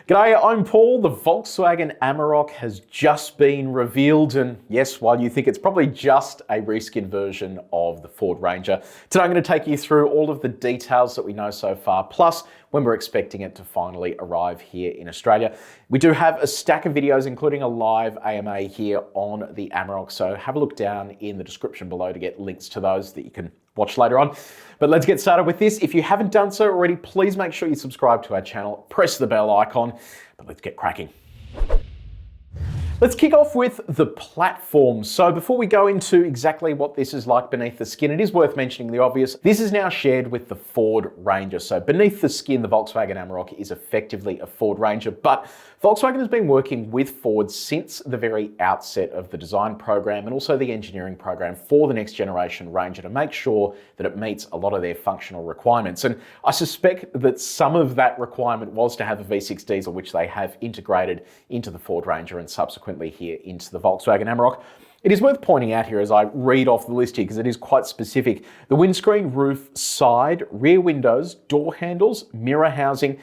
G'day, I'm Paul. The Volkswagen Amarok has just been revealed, and yes, while you think it's probably just a reskin version of the Ford Ranger, today I'm going to take you through all of the details that we know so far, plus when we're expecting it to finally arrive here in Australia. We do have a stack of videos, including a live AMA here on the Amarok, so have a look down in the description below to get links to those that you can watch later on. But let's get started with this. If you haven't done so already, please make sure you subscribe to our channel, press the bell icon, but let's get cracking. Let's kick off with the platform. So before we go into exactly what this is like beneath the skin, it is worth mentioning the obvious. This is now shared with the Ford Ranger. So beneath the skin, the Volkswagen Amarok is effectively a Ford Ranger, but Volkswagen has been working with Ford since the very outset of the design program and also the engineering program for the next generation Ranger to make sure that it meets a lot of their functional requirements. And I suspect that some of that requirement was to have a V6 diesel, which they have integrated into the Ford Ranger and subsequently here into the Volkswagen Amarok. It is worth pointing out here as I read off the list here, because it is quite specific. The windscreen, roof, side, rear windows, door handles, mirror housing,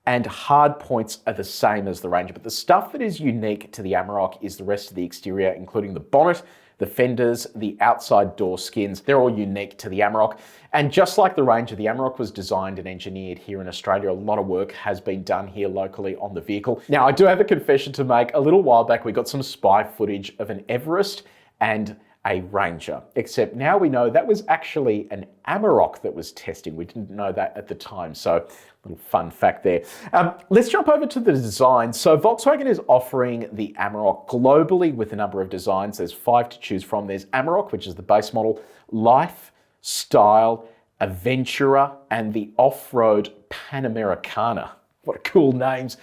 and hard points are the same as the Ranger. But the stuff that is unique to the Amarok is the rest of the exterior, including the bonnet, the fenders, the outside door skins. They're all unique to the Amarok. And just like the Ranger, the Amarok was designed and engineered here in Australia. A lot of work has been done here locally on the vehicle. Now, I do have a confession to make. A little while back, we got some spy footage of an Everest and a Ranger, except now we know that was actually an Amarok that was testing. We didn't know that at the time, so little fun fact there. Let's jump over to the design. So Volkswagen is offering the Amarok globally with a number of designs. There's 5 to choose from. There's Amarok, which is the base model, Life, Style, Aventura, and the Off-Road Panamericana. What cool names.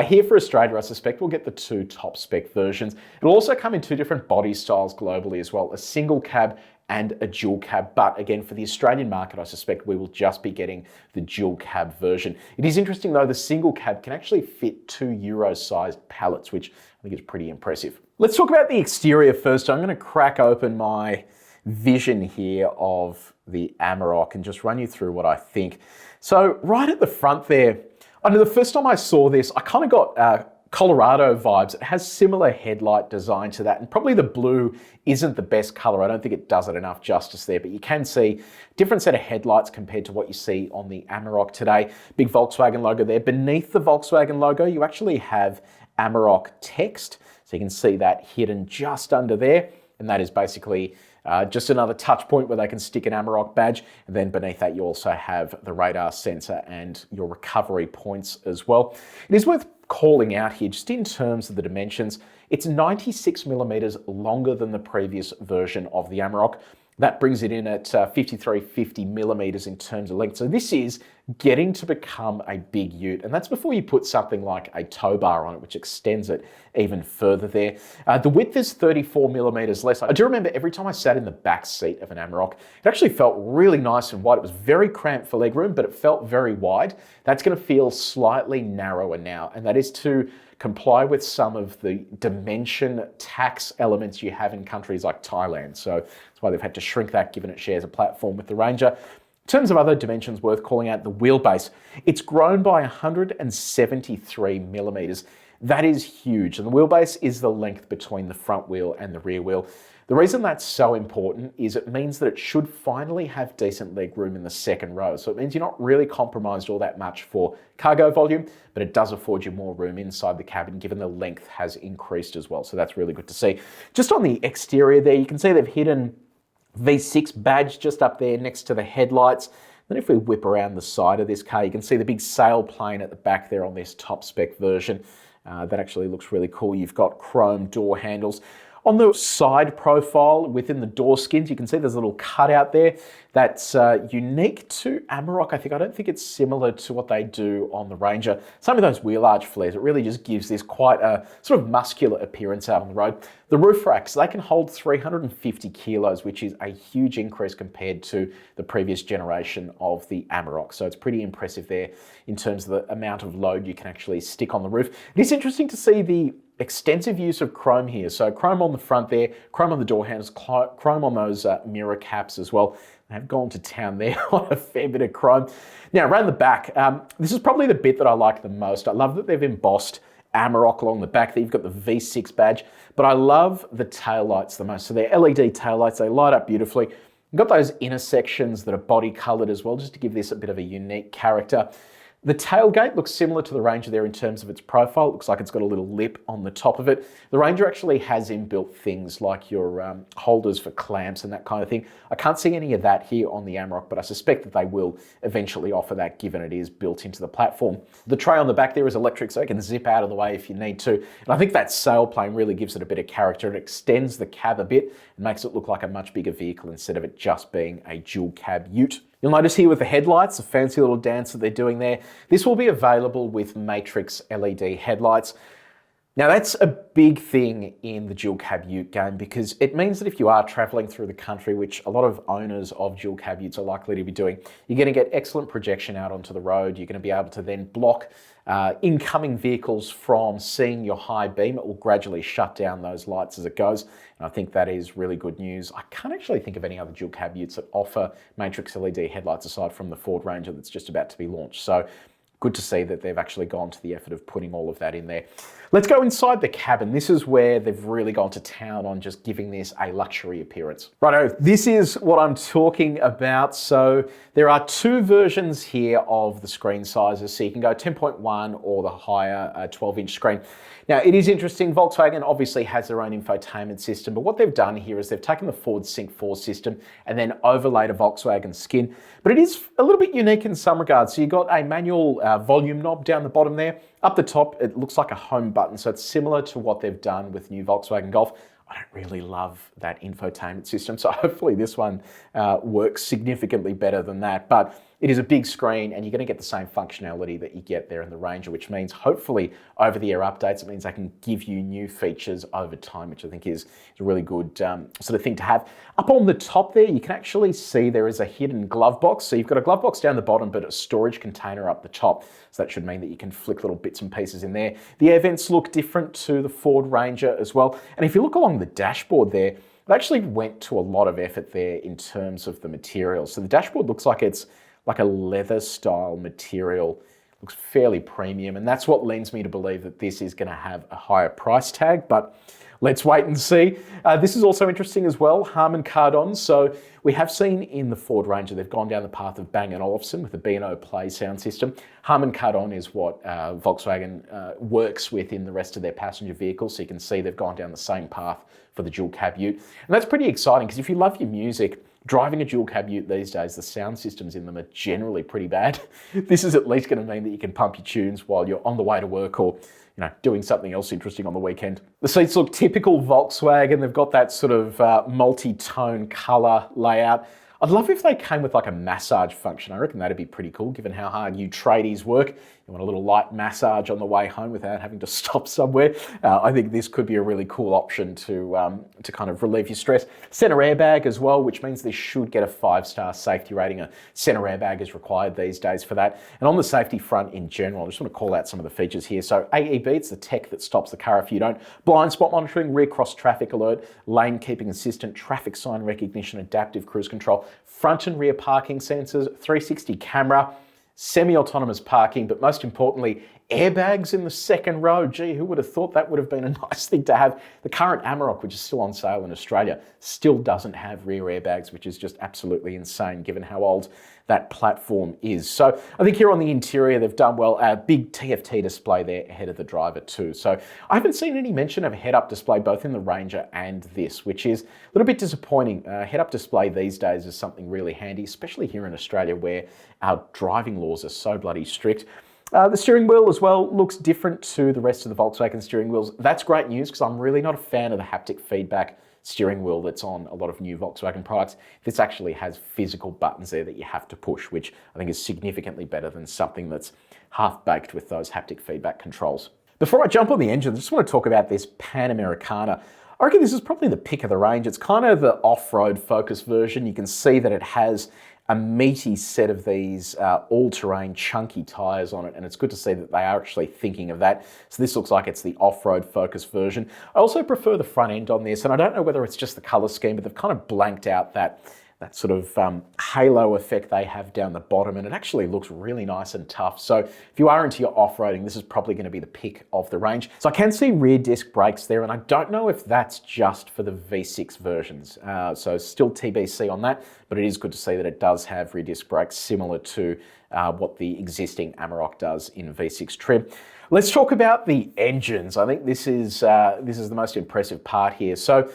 Here for Australia, I suspect we'll get the 2 top spec versions. It'll also come in 2 different body styles globally as well, a single cab and a dual cab. But again, for the Australian market, I suspect we will just be getting the dual cab version. It is interesting though, the single cab can actually fit 2 Euro-sized pallets, which I think is pretty impressive. Let's talk about the exterior first. I'm going to crack open my vision here of the Amarok and just run you through what I think. So right at the front there, I know the first time I saw this, I kind of got Colorado vibes. It has similar headlight design to that, and probably the blue isn't the best color. I don't think it does it enough justice there, but you can see different set of headlights compared to what you see on the Amarok today. Big Volkswagen logo there. Beneath the Volkswagen logo, you actually have Amarok text. So you can see that hidden just under there, and that is basically just another touch point where they can stick an Amarok badge. And then beneath that, you also have the radar sensor and your recovery points as well. It is worth calling out here, just in terms of the dimensions, it's 96 millimeters longer than the previous version of the Amarok. That brings it in at 5350 millimeters in terms of length. So this is getting to become a big ute. And that's before you put something like a tow bar on it, which extends it even further there. The width is 34 millimeters less. I do remember every time I sat in the back seat of an Amarok, it actually felt really nice and wide. It was very cramped for legroom, but it felt very wide. That's going to feel slightly narrower now. And that is to comply with some of the dimension tax elements you have in countries like Thailand. So that's why they've had to shrink that, given it shares a platform with the Ranger. In terms of other dimensions worth calling out, the wheelbase, it's grown by 173 millimeters. That is huge. And the wheelbase is the length between the front wheel and the rear wheel. The reason that's so important is it means that it should finally have decent leg room in the second row. So it means you're not really compromised all that much for cargo volume, but it does afford you more room inside the cabin, given the length has increased as well. So that's really good to see. Just on the exterior there, you can see they've hidden V6 badge just up there next to the headlights. Then if we whip around the side of this car, you can see the big sail plane at the back there on this top spec version. That actually looks really cool. You've got chrome door handles. On the side profile within the door skins, you can see there's a little cutout there that's unique to Amarok. I don't think it's similar to what they do on the Ranger. Some of those wheel arch flares, it really just gives this quite a sort of muscular appearance out on the road. The roof racks, they can hold 350 kilos, which is a huge increase compared to the previous generation of the Amarok. So it's pretty impressive there in terms of the amount of load you can actually stick on the roof. It is interesting to see the extensive use of chrome here. So chrome on the front there, chrome on the door handles, chrome on those mirror caps as well. have gone to town there on a fair bit of chrome. Now, around the back, this is probably the bit that I like the most. I love that they've embossed Amarok along the back there. You've got the V6 badge, but I love the taillights the most. So they're LED taillights. They light up beautifully. You've got those intersections that are body colored as well, just to give this a bit of a unique character. The tailgate looks similar to the Ranger there in terms of its profile. It looks like it's got a little lip on the top of it. The Ranger actually has inbuilt things like your holders for clamps and that kind of thing. I can't see any of that here on the Amarok, but I suspect that they will eventually offer that given it is built into the platform. The tray on the back there is electric, so it can zip out of the way if you need to. And I think that sailplane really gives it a bit of character. It extends the cab a bit and makes it look like a much bigger vehicle instead of it just being a dual cab ute. You'll notice here with the headlights, a fancy little dance that they're doing there. This will be available with Matrix LED headlights. Now that's a big thing in the dual cab ute game because it means that if you are traveling through the country, which a lot of owners of dual cab utes are likely to be doing, you're going to get excellent projection out onto the road. You're going to be able to then block incoming vehicles from seeing your high beam. It will gradually shut down those lights as it goes. And I think that is really good news. I can't actually think of any other dual cab utes that offer Matrix LED headlights aside from the Ford Ranger that's just about to be launched. So good to see that they've actually gone to the effort of putting all of that in there. Let's go inside the cabin. This is where they've really gone to town on just giving this a luxury appearance. Righto, this is what I'm talking about. So there are two versions here of the screen sizes. So you can go 10.1 or the higher 12-inch screen. Now, it is interesting. Volkswagen obviously has their own infotainment system, but what they've done here is they've taken the Ford Sync 4 system and then overlaid a Volkswagen skin. But it is a little bit unique in some regards. So you've got a manual volume knob down the bottom there. Up the top, it looks like a home button. So it's similar to what they've done with new Volkswagen Golf. I don't really love that infotainment system, so hopefully this one works significantly better than that. But it is a big screen and you're going to get the same functionality that you get there in the Ranger, which means hopefully over-the-air updates, it means they can give you new features over time, which I think is a really good sort of thing to have. Up on the top there, you can actually see there is a hidden glove box. So you've got a glove box down the bottom, but a storage container up the top. So that should mean that you can flick little bits and pieces in there. The air vents look different to the Ford Ranger as well. And if you look along the dashboard there, it actually went to a lot of effort there in terms of the material. So the dashboard looks like it's like a leather style material, looks fairly premium. And that's what leads me to believe that this is going to have a higher price tag, but let's wait and see. This is also interesting as well, Harman Kardon. So we have seen in the Ford Ranger, they've gone down the path of Bang & Olufsen with the B&O Play sound system. Harman Kardon is what Volkswagen works with in the rest of their passenger vehicles. So you can see they've gone down the same path for the dual cab ute. And that's pretty exciting because if you love your music, driving a dual cab ute these days, the sound systems in them are generally pretty bad. This is at least going to mean that you can pump your tunes while you're on the way to work or doing something else interesting on the weekend. The seats look typical Volkswagen. They've got that sort of multi-tone color layout. I'd love if they came with like a massage function. I reckon that'd be pretty cool given how hard you tradies work. You want a little light massage on the way home without having to stop somewhere. I think this could be a really cool option to kind of relieve your stress. Center airbag as well, which means this should get a 5-star safety rating. A center airbag is required these days for that. And on the safety front in general, I just want to call out some of the features here. So AEB, it's the tech that stops the car if you don't. Blind spot monitoring, rear cross traffic alert, lane keeping assistant, traffic sign recognition, adaptive cruise control, front and rear parking sensors, 360 camera, semi-autonomous parking, but most importantly, airbags in the second row. Gee, who would have thought that would have been a nice thing to have? The current Amarok, which is still on sale in Australia, still doesn't have rear airbags, which is just absolutely insane given how old that platform is. So I think here on the interior, they've done well. A big TFT display there ahead of the driver too. So I haven't seen any mention of a head-up display both in the Ranger and this, which is a little bit disappointing. Head-up display these days is something really handy, especially here in Australia where our driving laws are so bloody strict. The steering wheel as well looks different to the rest of the Volkswagen steering wheels. That's great news because I'm really not a fan of the haptic feedback steering wheel that's on a lot of new Volkswagen products. This actually has physical buttons there that you have to push, which I think is significantly better than something that's half-baked with those haptic feedback controls. Before I jump on the engine, I just want to talk about this Panamericana. I reckon this is probably the pick of the range. It's kind of the off-road focus version. You can see that it has a meaty set of these all-terrain chunky tyres on it, and it's good to see that they are actually thinking of that. So this looks like it's the off-road focus version. I also prefer the front end on this, and I don't know whether it's just the colour scheme, but they've kind of blanked out that that sort of halo effect they have down the bottom, and it actually looks really nice and tough. So if you are into your off-roading, this is probably going to be the pick of the range. So I can see rear disc brakes there, and I don't know if that's just for the V6 versions. So still TBC on that, but it is good to see that it does have rear disc brakes similar to what the existing Amarok does in V6 trim. Let's talk about the engines. I think this is the most impressive part here. So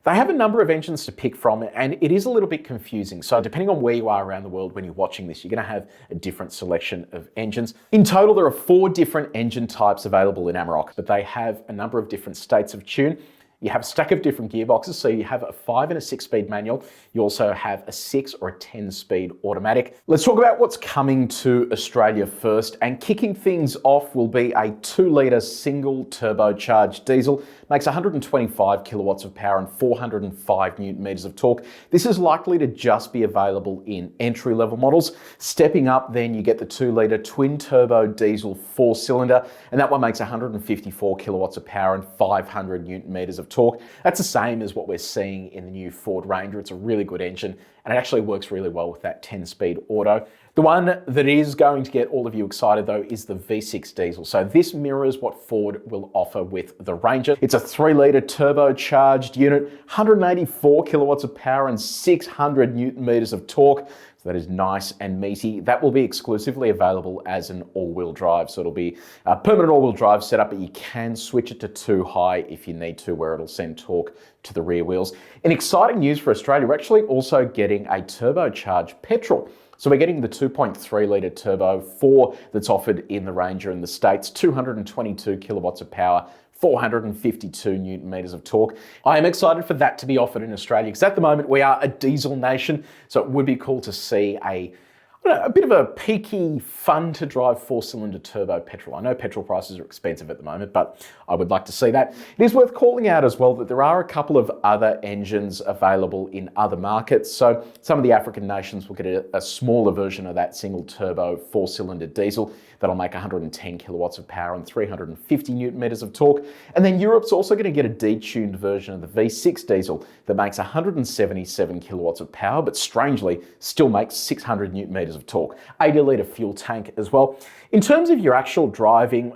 they have a number of engines to pick from, and it is a little bit confusing. So depending on where you are around the world when you're watching this, you're going to have a different selection of engines. In total, there are 4 different engine types available in Amarok, but they have a number of different states of tune. You have a stack of different gearboxes, so you have a 5 and a 6-speed manual. You also have a 6 or a 10-speed automatic. Let's talk about what's coming to Australia first, and kicking things off will be a 2-litre single turbocharged diesel. Makes 125 kilowatts of power and 405 newton meters of torque. This is likely to just be available in entry-level models. Stepping up, then you get the 2-litre twin-turbo diesel 4-cylinder, and that one makes 154 kilowatts of power and 500 newton meters of torque. That's the same as what we're seeing in the new Ford Ranger. It's a really good engine, and it actually works really well with that 10-speed auto. The one that is going to get all of you excited though is the V6 diesel. So this mirrors what Ford will offer with the Ranger. It's a 3-litre turbocharged unit, 184 kilowatts of power and 600 newton meters of torque. So that is nice and meaty. That will be exclusively available as an all-wheel drive. So it'll be a permanent all-wheel drive setup, but you can switch it to 2 high if you need to, where it'll send torque to the rear wheels. In exciting news for Australia, we're actually also getting a turbocharged petrol. So we're getting the 2.3-litre turbo 4 that's offered in the Ranger in the States, 222 kilowatts of power, 452 newton meters of torque. I am excited for that to be offered in Australia because at the moment we are a diesel nation, so it would be cool to see a bit of a peaky, fun to drive 4-cylinder turbo petrol. I know petrol prices are expensive at the moment, but I would like to see that. It is worth calling out as well that there are a couple of other engines available in other markets. So some of the African nations will get a smaller version of that single turbo 4-cylinder diesel that'll make 110 kilowatts of power and 350 newton meters of torque. And then Europe's also going to get a detuned version of the V6 diesel that makes 177 kilowatts of power, but strangely still makes 600 newton meters of torque. 80-litre fuel tank as well. In terms of your actual driving,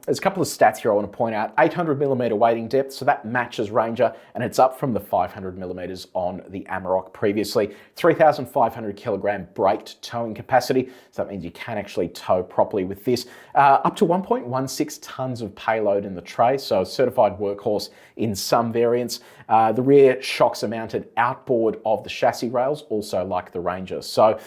there's a couple of stats here I want to point out. 800mm wading depth, so that matches Ranger, and it's up from the 500mm on the Amarok previously. 3,500 kilogram braked towing capacity, so that means you can actually tow properly with this. Up to 1.16 tons of payload in the tray, so certified workhorse in some variants. The rear shocks are mounted outboard of the chassis rails, also like the Ranger. So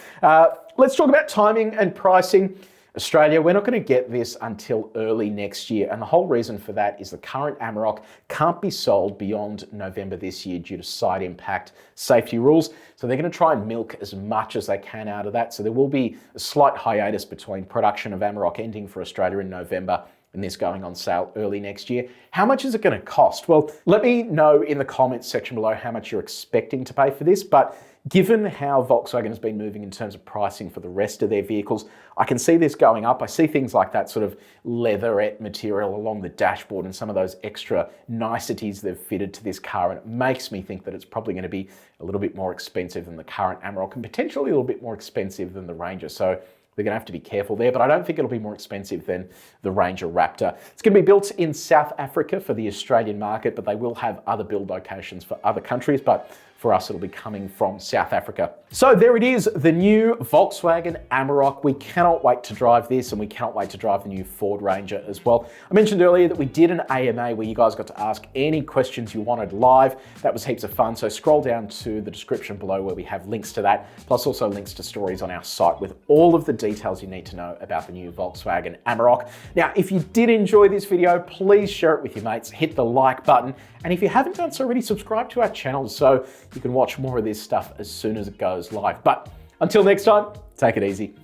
let's talk about timing and pricing. Australia, we're not going to get this until early next year, and the whole reason for that is the current Amarok can't be sold beyond November this year due to side impact safety rules. So they're going to try and milk as much as they can out of that. So there will be a slight hiatus between production of Amarok ending for Australia in November and this going on sale early next year. How much is it going to cost? Well, let me know in the comments section below how much you're expecting to pay for this, but given how Volkswagen has been moving in terms of pricing for the rest of their vehicles, I can see this going up. I see things like that sort of leatherette material along the dashboard and some of those extra niceties they've fitted to this car, and it makes me think that it's probably going to be a little bit more expensive than the current Amarok and potentially a little bit more expensive than the Ranger. So they're going to have to be careful there, but I don't think it'll be more expensive than the Ranger Raptor. It's going to be built in South Africa for the Australian market, but they will have other build locations for other countries, but for us, it'll be coming from South Africa. So there it is, the new Volkswagen Amarok. We cannot wait to drive this, and we cannot wait to drive the new Ford Ranger as well. I mentioned earlier that we did an AMA where you guys got to ask any questions you wanted live. That was heaps of fun. So scroll down to the description below where we have links to that, plus also links to stories on our site with all of the details you need to know about the new Volkswagen Amarok. Now, if you did enjoy this video, please share it with your mates, hit the like button, and if you haven't done so already, subscribe to our channel so you can watch more of this stuff as soon as it goes live. But until next time, take it easy.